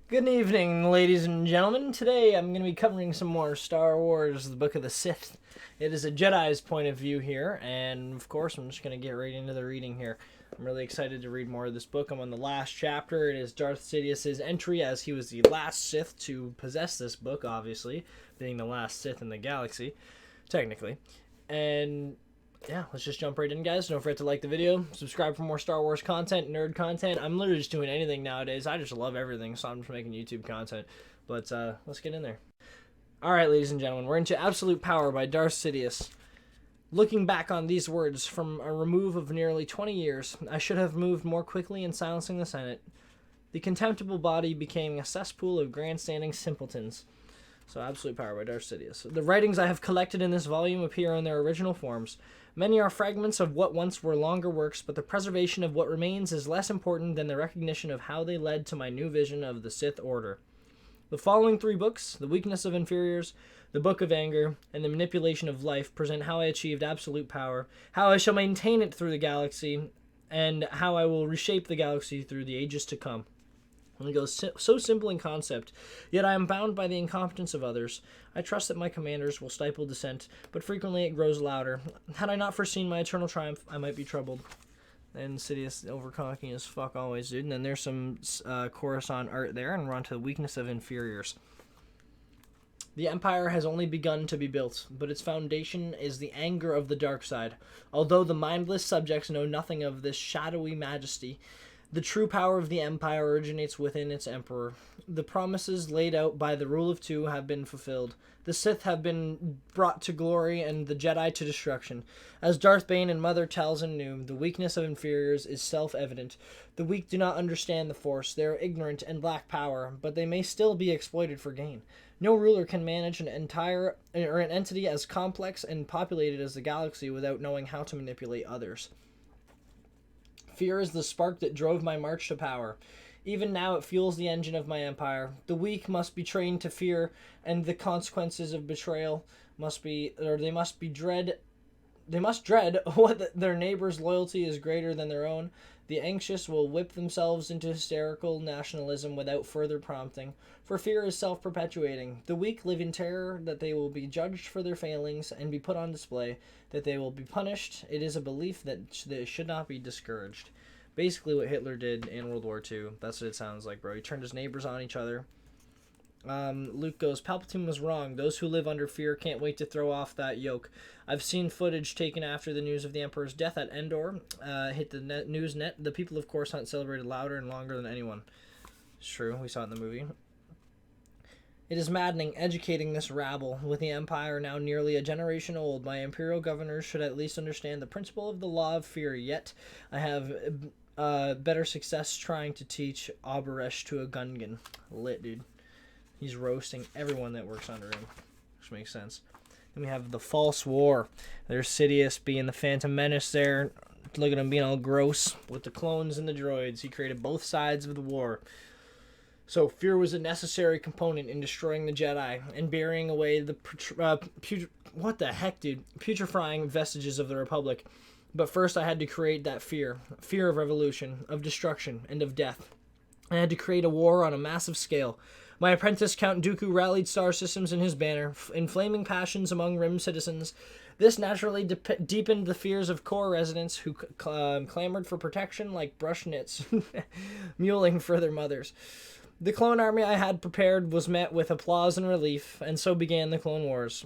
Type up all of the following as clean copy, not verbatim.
Good evening, ladies and gentlemen. Today I'm going to be covering some more Star Wars, the Book of the Sith. It is a Jedi's point of view here, and of course I'm just going to get right into the reading here. I'm really excited to read more of this book. I'm on the last chapter. It is Darth Sidious's entry, as he was the last Sith to possess this book, obviously, being the last Sith in the galaxy, technically. And yeah, let's just jump right in, guys. Don't forget to like the video, subscribe for more Star Wars content, nerd content. I'm literally just doing anything nowadays. I just love everything, so I'm just making YouTube content. But let's get in there. All right, ladies and gentlemen, we're into Absolute Power by Darth Sidious. Looking back on these words from a remove of nearly 20 years, I should have moved more quickly in silencing the Senate. The contemptible body became a cesspool of grandstanding simpletons. So, Absolute Power by Darth Sidious. The writings I have collected in this volume appear in their original forms. Many are fragments of what once were longer works, but the preservation of what remains is less important than the recognition of how they led to my new vision of the Sith Order. The following three books, The Weakness of Inferiors, The Book of Anger, and The Manipulation of Life, present how I achieved absolute power, how I shall maintain it through the galaxy, and how I will reshape the galaxy through the ages to come. And it goes, so simple in concept, yet I am bound by the incompetence of others. I trust that my commanders will stifle dissent, but frequently it grows louder. Had I not foreseen my eternal triumph, I might be troubled. And Sidious overclocking as fuck always, dude. And then there's some Coruscant art there, and we're on to the weakness of inferiors. The Empire has only begun to be built, but its foundation is the anger of the dark side. Although the mindless subjects know nothing of this shadowy majesty, the true power of the Empire originates within its Emperor. The promises laid out by the Rule of Two have been fulfilled. The Sith have been brought to glory and the Jedi to destruction. As Darth Bane and Mother Talzin knew, the weakness of inferiors is self-evident. The weak do not understand the Force. They are ignorant and lack power, but they may still be exploited for gain. No ruler can manage an entity as complex and populated as the galaxy without knowing how to manipulate others. Fear is the spark that drove my march to power. Even now it fuels the engine of my empire. The weak must be trained to fear, and the consequences of betrayal they must dread what their neighbor's loyalty is greater than their own. The anxious will whip themselves into hysterical nationalism without further prompting, for fear is self-perpetuating. The weak live in terror that they will be judged for their failings and be put on display, that they will be punished. It is a belief that they should not be discouraged. Basically what Hitler did in World War II. That's what it sounds like, bro. He turned his neighbors on each other. Luke goes, Palpatine was wrong. Those who live under fear can't wait to throw off that yoke. I've seen footage taken after the news of the Emperor's death at Endor hit the news net. The people of Coruscant celebrated louder and longer than anyone. It's true. We saw it in the movie. It is maddening educating this rabble. With the Empire now nearly a generation old, my Imperial governors should at least understand the principle of the law of fear, yet I have better success trying to teach Aberesh to a Gungan. Lit, dude. He's roasting everyone that works under him, which makes sense. Then we have the False War. There's Sidious being the Phantom Menace there. Look at him being all gross with the clones and the droids. He created both sides of the war. So fear was a necessary component in destroying the Jedi and burying away the putrefying vestiges of the Republic. But first I had to create that fear of revolution, of destruction, and of death. I had to create a war on a massive scale. My apprentice Count Dooku rallied star systems in his banner, inflaming passions among Rim citizens. This naturally deepened the fears of core residents who clamored for protection like brush knits, muling for their mothers. The clone army I had prepared was met with applause and relief, and so began the Clone Wars.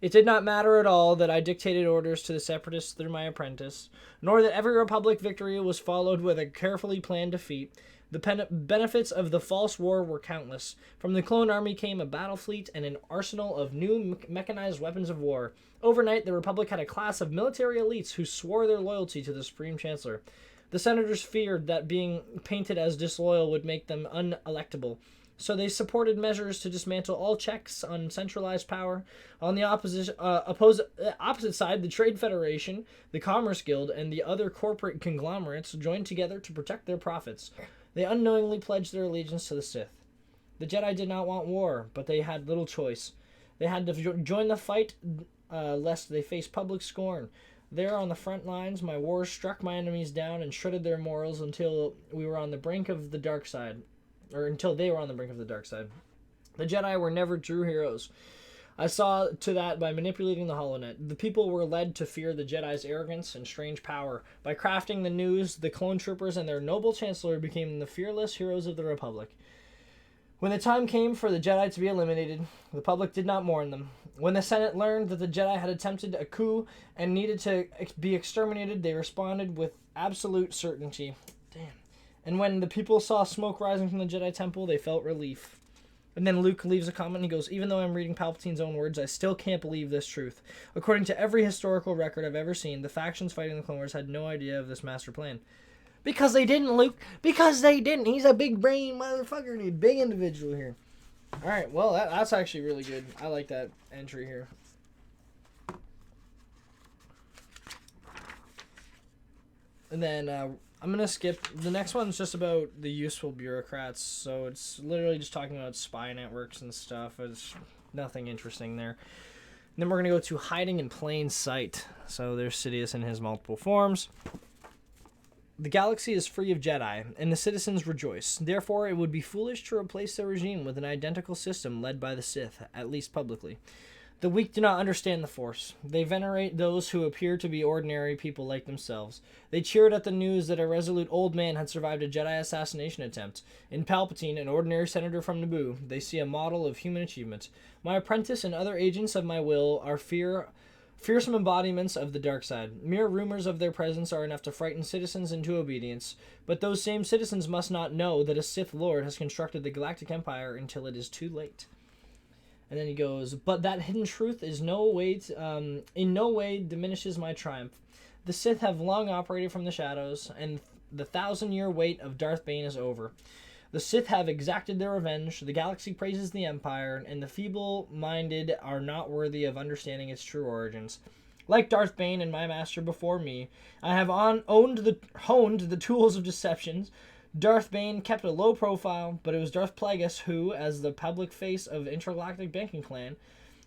It did not matter at all that I dictated orders to the Separatists through my apprentice, nor that every Republic victory was followed with a carefully planned defeat. The benefits of the false war were countless. From the clone army came a battle fleet and an arsenal of new mechanized weapons of war. Overnight, the Republic had a class of military elites who swore their loyalty to the Supreme Chancellor. The senators feared that being painted as disloyal would make them unelectable, so they supported measures to dismantle all checks on centralized power. On the opposite side, the Trade Federation, the Commerce Guild, and the other corporate conglomerates joined together to protect their profits. They unknowingly pledged their allegiance to the Sith. The Jedi did not want war, but they had little choice. They had to join the fight lest they face public scorn. There on the front lines, my wars struck my enemies down and shredded their morals until we were on the brink of the dark side. or until they were on the brink of the dark side. The Jedi were never true heroes. I saw to that by manipulating the HoloNet. The people were led to fear the Jedi's arrogance and strange power. By crafting the news, the clone troopers and their noble chancellor became the fearless heroes of the Republic. When the time came for the Jedi to be eliminated, the public did not mourn them. When the Senate learned that the Jedi had attempted a coup and needed to be exterminated, they responded with absolute certainty. Damn. And when the people saw smoke rising from the Jedi Temple, they felt relief. And then Luke leaves a comment and he goes, even though I'm reading Palpatine's own words, I still can't believe this truth. According to every historical record I've ever seen, the factions fighting the Clone Wars had no idea of this master plan. Because they didn't, Luke. Because they didn't. He's a big brain motherfucker, dude. Big individual here. Alright, well, that's actually really good. I like that entry here. And then I'm going to skip. The next one's just about the useful bureaucrats. So it's literally just talking about spy networks and stuff. It's nothing interesting there. And then we're going to go to hiding in plain sight. So there's Sidious in his multiple forms. The galaxy is free of Jedi, and the citizens rejoice. Therefore, it would be foolish to replace their regime with an identical system led by the Sith, at least publicly. The weak do not understand the Force. They venerate those who appear to be ordinary people like themselves. They cheered at the news that a resolute old man had survived a Jedi assassination attempt. In Palpatine, an ordinary senator from Naboo, they see a model of human achievement. My apprentice and other agents of my will are fearsome embodiments of the dark side. Mere rumors of their presence are enough to frighten citizens into obedience, but those same citizens must not know that a Sith Lord has constructed the Galactic Empire until it is too late. And then he goes, but that hidden truth is in no way diminishes my triumph. The Sith have long operated from the shadows, and the 1,000-year wait of Darth Bane is over. The Sith have exacted their revenge, the galaxy praises the Empire, and the feeble-minded are not worthy of understanding its true origins. Like Darth Bane and my master before me, I have honed the tools of deception. Darth Bane kept a low profile, but it was Darth Plagueis who, as the public face of intergalactic banking clan,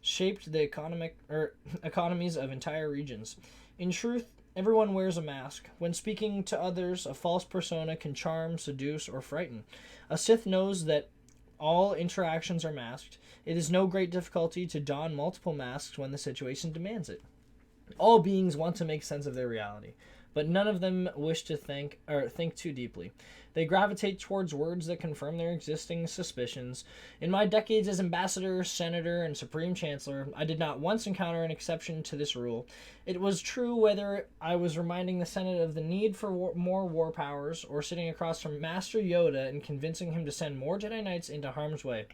shaped the economies of entire regions. In truth, everyone wears a mask. When speaking to others, a false persona can charm, seduce, or frighten. A Sith knows that all interactions are masked. It is no great difficulty to don multiple masks when the situation demands it. All beings want to make sense of their reality, but none of them wish to think too deeply. They gravitate towards words that confirm their existing suspicions. In my decades as ambassador, senator, and supreme chancellor, I did not once encounter an exception to this rule. It was true whether I was reminding the Senate of the need for more war powers, or sitting across from Master Yoda and convincing him to send more Jedi Knights into harm's way.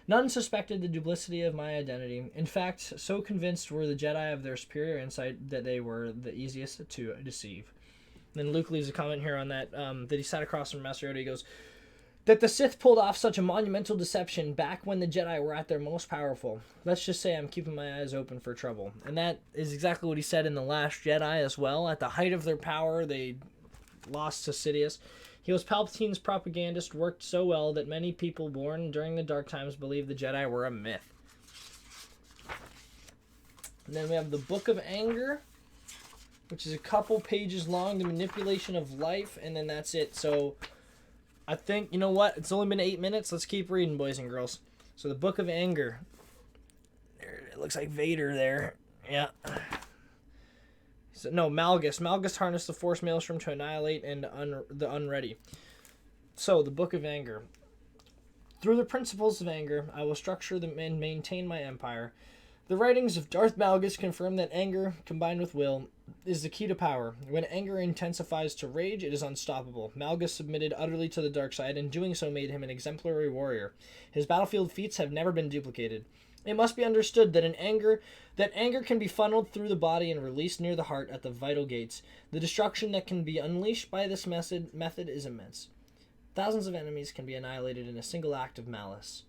None suspected the duplicity of my identity. In fact, so convinced were the Jedi of their superior insight that they were the easiest to deceive. Then Luke leaves a comment here on that, that he sat across from Master Yoda. He goes, that the Sith pulled off such a monumental deception back when the Jedi were at their most powerful. Let's just say I'm keeping my eyes open for trouble. And that is exactly what he said in The Last Jedi as well. At the height of their power, they lost to Sidious. He was Palpatine's propagandist, worked so well that many people born during the Dark Times believed the Jedi were a myth. And then we have the Book of Anger, which is a couple pages long, the manipulation of life, and then that's it. So I think, you know what? It's only been 8 minutes. Let's keep reading, boys and girls. So the Book of Anger. There, it looks like Vader there. Yeah. So, no, Malgus. Malgus harnessed the Force Maelstrom to annihilate the unready. So, the Book of Anger. Through the principles of anger, I will structure and maintain my empire. The writings of Darth Malgus confirm that anger, combined with will, is the key to power. When anger intensifies to rage, it is unstoppable. Malgus submitted utterly to the dark side, and doing so made him an exemplary warrior. His battlefield feats have never been duplicated. It must be understood that anger can be funneled through the body and released near the heart at the vital gates. The destruction that can be unleashed by this method is immense. Thousands of enemies can be annihilated in a single act of malice.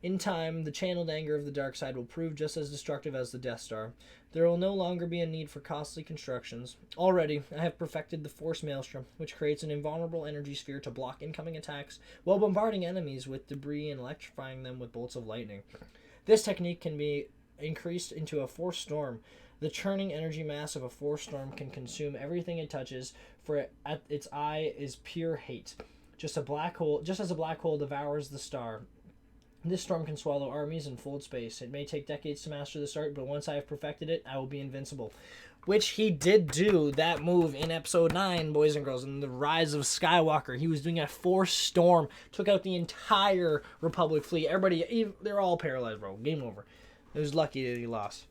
In time, the channeled anger of the dark side will prove just as destructive as the Death Star. There will no longer be a need for costly constructions. Already, I have perfected the Force Maelstrom, which creates an invulnerable energy sphere to block incoming attacks while bombarding enemies with debris and electrifying them with bolts of lightning. This technique can be increased into a Force Storm. The churning energy mass of a Force Storm can consume everything it touches, for at its eye is pure hate. just as a black hole devours the star. This storm can swallow armies and fold space. It may take decades to master this art, but once I have perfected it, I will be invincible. Which he did do that move in episode 9, boys and girls, in The Rise of Skywalker. He was doing a force storm, took out the entire Republic fleet. Everybody, they're all paralyzed, bro. Game over. It was lucky that he lost.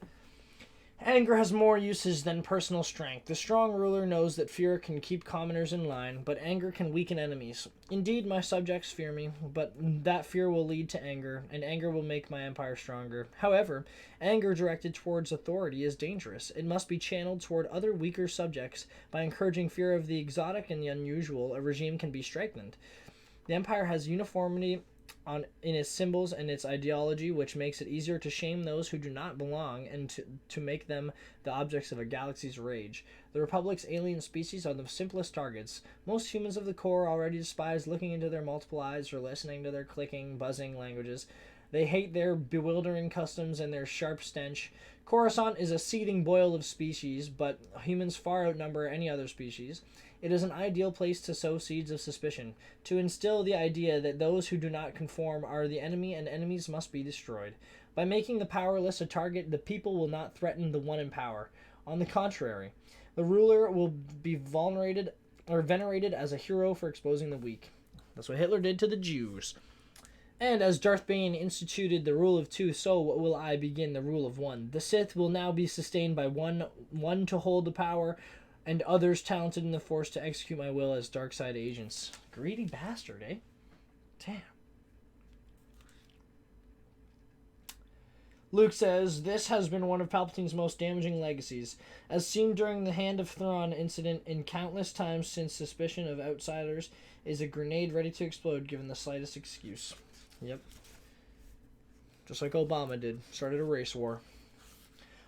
Anger has more uses than personal strength. The strong ruler knows that fear can keep commoners in line, but anger can weaken enemies. Indeed, my subjects fear me, but that fear will lead to anger, and anger will make my empire stronger. However, anger directed towards authority is dangerous. It must be channeled toward other weaker subjects. By encouraging fear of the exotic and the unusual, a regime can be strengthened. The empire has uniformity in its symbols and its ideology, which makes it easier to shame those who do not belong and to make them the objects of a galaxy's rage. The Republic's alien species are the simplest targets. Most humans of the core already despise looking into their multiple eyes or listening to their clicking, buzzing languages. They hate their bewildering customs and their sharp stench. Coruscant is a seething boil of species, but humans far outnumber any other species. It is an ideal place to sow seeds of suspicion, to instill the idea that those who do not conform are the enemy and enemies must be destroyed. By making the powerless a target, the people will not threaten the one in power. On the contrary, the ruler will be venerated as a hero for exposing the weak. That's what Hitler did to the Jews. And as Darth Bane instituted the rule of 2, so will I begin the rule of 1. The Sith will now be sustained by one to hold the power, and others talented in the Force to execute my will as dark side agents. Greedy bastard, eh? Damn. Luke says, this has been one of Palpatine's most damaging legacies, as seen during the Hand of Thrawn incident in countless times since suspicion of outsiders is a grenade ready to explode given the slightest excuse. Yep. Just like Obama did. Started a race war.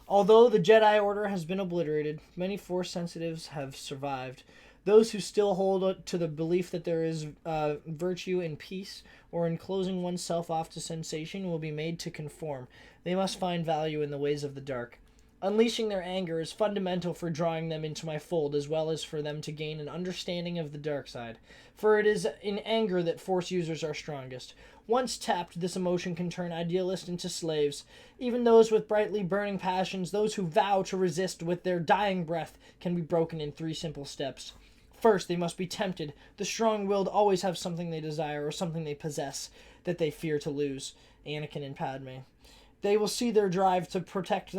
Although the Jedi Order has been obliterated, many Force sensitives have survived. Those who still hold to the belief that there is virtue in peace or in closing oneself off to sensation will be made to conform. They must find value in the ways of the dark. Unleashing their anger is fundamental for drawing them into my fold, as well as for them to gain an understanding of the dark side. For it is in anger that Force users are strongest. Once tapped, this emotion can turn idealists into slaves. Even those with brightly burning passions, those who vow to resist with their dying breath, can be broken in 3 simple steps. First, they must be tempted. The strong-willed always have something they desire or something they possess that they fear to lose. Anakin and Padme. They will see their drive to protect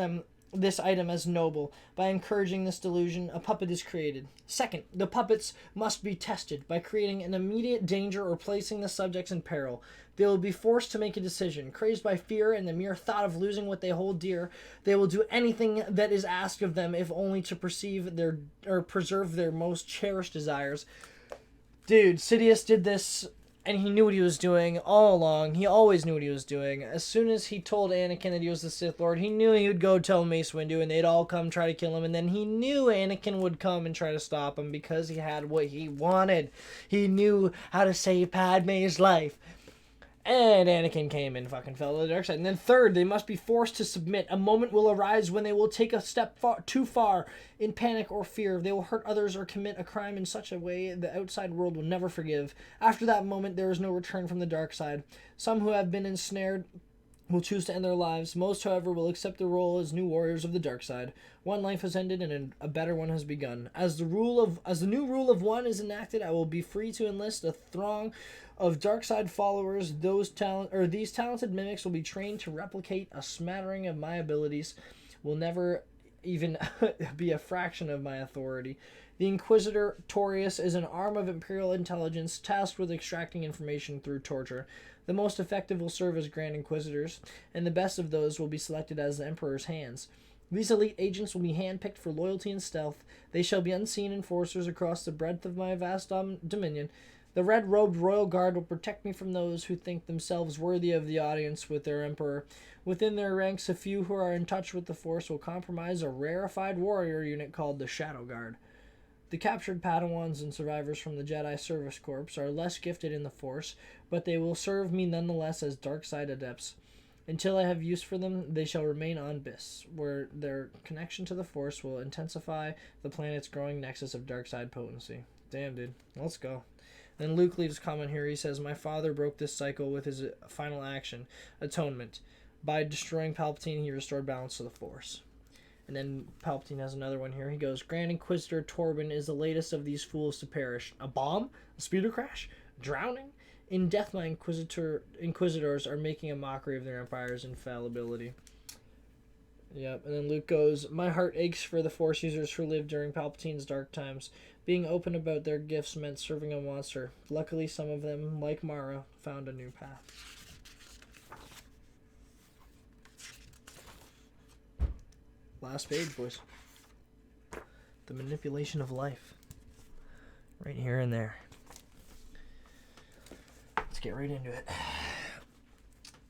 this item as noble. By encouraging this delusion, a puppet is created. Second, the puppets must be tested by creating an immediate danger or placing the subjects in peril. They will be forced to make a decision. Crazed by fear and the mere thought of losing what they hold dear, they will do anything that is asked of them, if only to preserve their most cherished desires. Dude, Sidious did this, and he knew what he was doing all along. He always knew what he was doing. As soon as he told Anakin that he was the Sith Lord, he knew he would go tell Mace Windu, and they'd all come try to kill him. And then he knew Anakin would come and try to stop him because he had what he wanted. He knew how to save Padme's life. And Anakin came and fucking fell to the dark side. And then third, they must be forced to submit. A moment will arise when they will take a step too far in panic or fear. They will hurt others or commit a crime in such a way the outside world will never forgive. After that moment, there is no return from the dark side. Some who have been ensnared will choose to end their lives. Most, however, will accept the role as new warriors of the dark side. One life has ended and a better one has begun. As the new rule of 1 is enacted, I will be free to enlist a throng of dark side followers. These talented mimics will be trained to replicate a smattering of my abilities, will never even be a fraction of my authority. The Inquisitor Torius is an arm of Imperial intelligence tasked with extracting information through torture. The most effective will serve as Grand Inquisitors, and the best of those will be selected as the Emperor's hands. These elite agents will be handpicked for loyalty and stealth. They shall be unseen enforcers across the breadth of my vast dominion. The red-robed royal guard will protect me from those who think themselves worthy of the audience with their emperor. Within their ranks, a few who are in touch with the Force will comprise a rarefied warrior unit called the Shadow Guard. The captured Padawans and survivors from the Jedi Service Corps are less gifted in the Force, but they will serve me nonetheless as dark side adepts. Until I have use for them, they shall remain on Biss, where their connection to the Force will intensify the planet's growing nexus of dark side potency. Damn, dude. Let's go. Then Luke leaves a comment here. He says, my father broke this cycle with his final action, atonement. By destroying Palpatine, he restored balance to the Force. And then Palpatine has another one here. He goes, Grand Inquisitor Torben is the latest of these fools to perish. A bomb? A speeder crash? Drowning? In death, my Inquisitors are making a mockery of their Empire's infallibility. Yep, and then Luke goes, my heart aches for the Force users who lived during Palpatine's dark times. Being open about their gifts meant serving a monster. Luckily, some of them, like Mara, found a new path. Last page, boys. The manipulation of life. Right here and there. Let's get right into it.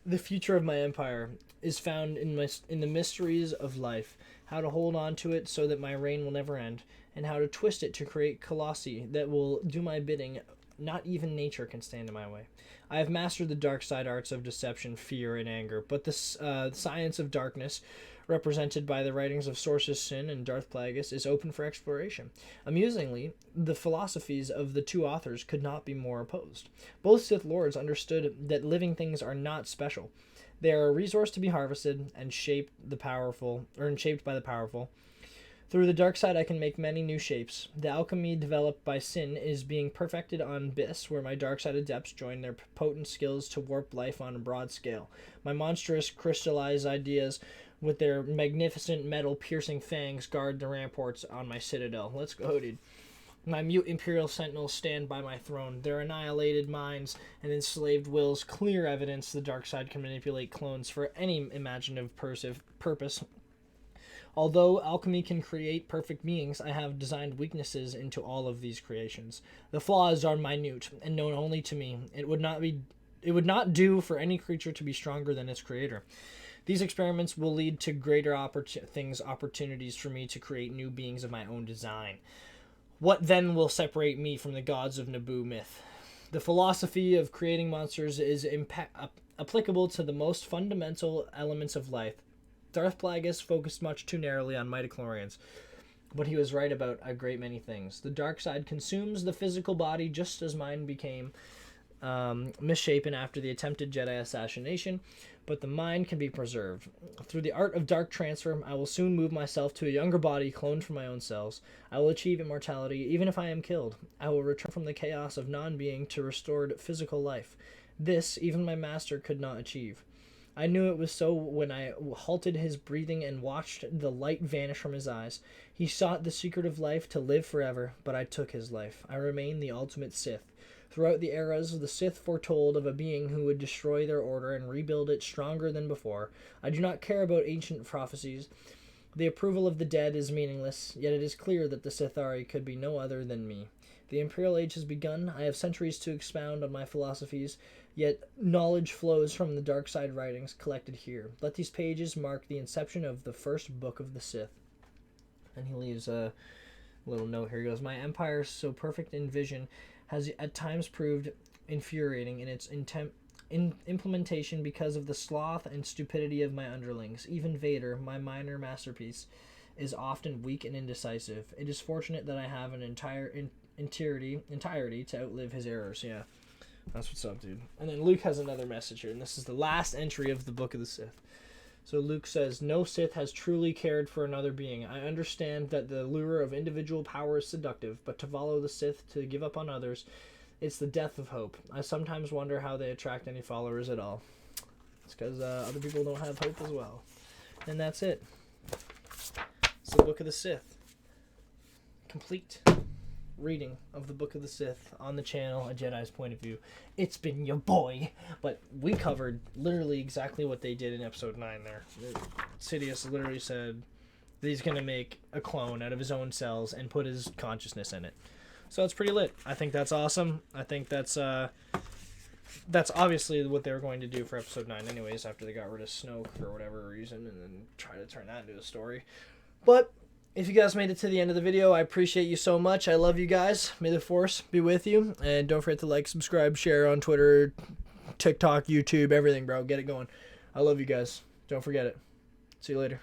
The future of my empire is found in the mysteries of life, how to hold on to it so that my reign will never end, and how to twist it to create colossi that will do my bidding. Not even nature can stand in my way. I have mastered the dark side arts of deception, fear, and anger, but the science of darkness, represented by the writings of Sidious'S Sin and Darth Plagueis, is open for exploration. Amusingly, the philosophies of the two authors could not be more opposed. Both Sith Lords understood that living things are not special. They are a resource to be harvested and shaped by the powerful. Through the dark side, I can make many new shapes. The alchemy developed by Sin is being perfected on Biss, where my dark side adepts join their potent skills to warp life on a broad scale. My monstrous crystallized ideas with their magnificent metal-piercing fangs guard the ramparts on my citadel. Let's go, dude. My mute Imperial Sentinels stand by my throne. Their annihilated minds and enslaved wills clear evidence the dark side can manipulate clones for any imaginative purpose. Although alchemy can create perfect beings, I have designed weaknesses into all of these creations. The flaws are minute and known only to me. It would not do for any creature to be stronger than its creator. These experiments will lead to greater opportunities for me to create new beings of my own design. What then will separate me from the gods of Naboo myth? The philosophy of creating monsters is applicable to the most fundamental elements of life. Darth Plagueis focused much too narrowly on midichlorians, but he was right about a great many things. The dark side consumes the physical body just as mine became misshapen after the attempted Jedi assassination, but the mind can be preserved. Through the art of dark transfer, I will soon move myself to a younger body cloned from my own cells. I will achieve immortality, even if I am killed. I will return from the chaos of non-being to restored physical life. This, even my master could not achieve. I knew it was so when I halted his breathing and watched the light vanish from his eyes. He sought the secret of life to live forever, but I took his life. I remain the ultimate Sith. Throughout the eras, the Sith foretold of a being who would destroy their order and rebuild it stronger than before. I do not care about ancient prophecies. The approval of the dead is meaningless, yet it is clear that the Sithari could be no other than me. The Imperial Age has begun. I have centuries to expound on my philosophies, yet knowledge flows from the dark side writings collected here. Let these pages mark the inception of the first book of the Sith. And he leaves a little note here. He goes, my empire, so perfect in vision, has at times proved infuriating in its implementation because of the sloth and stupidity of my underlings. Even Vader, my minor masterpiece, is often weak and indecisive. It is fortunate that I have an entirety to outlive his errors. Yeah, that's what's up, dude. And then Luke has another message here, and this is the last entry of the Book of the Sith. So Luke says, no Sith has truly cared for another being. I understand that the lure of individual power is seductive, but to follow the Sith, to give up on others, it's the death of hope. I sometimes wonder how they attract any followers at all. It's because other people don't have hope as well. And that's it. It's the Book of the Sith. Complete reading of the Book of the Sith on the channel, A Jedi's Point of View. It's been your boy, but we covered literally exactly what they did in episode 9 there. Sidious literally said that he's going to make a clone out of his own cells and put his consciousness in it. So it's pretty lit. I think that's awesome. I think that's obviously what they were going to do for episode 9 anyways, after they got rid of Snoke for whatever reason, and then try to turn that into a story. But if you guys made it to the end of the video, I appreciate you so much. I love you guys. May the Force be with you. And don't forget to like, subscribe, share on Twitter, TikTok, YouTube, everything, bro. Get it going. I love you guys. Don't forget it. See you later.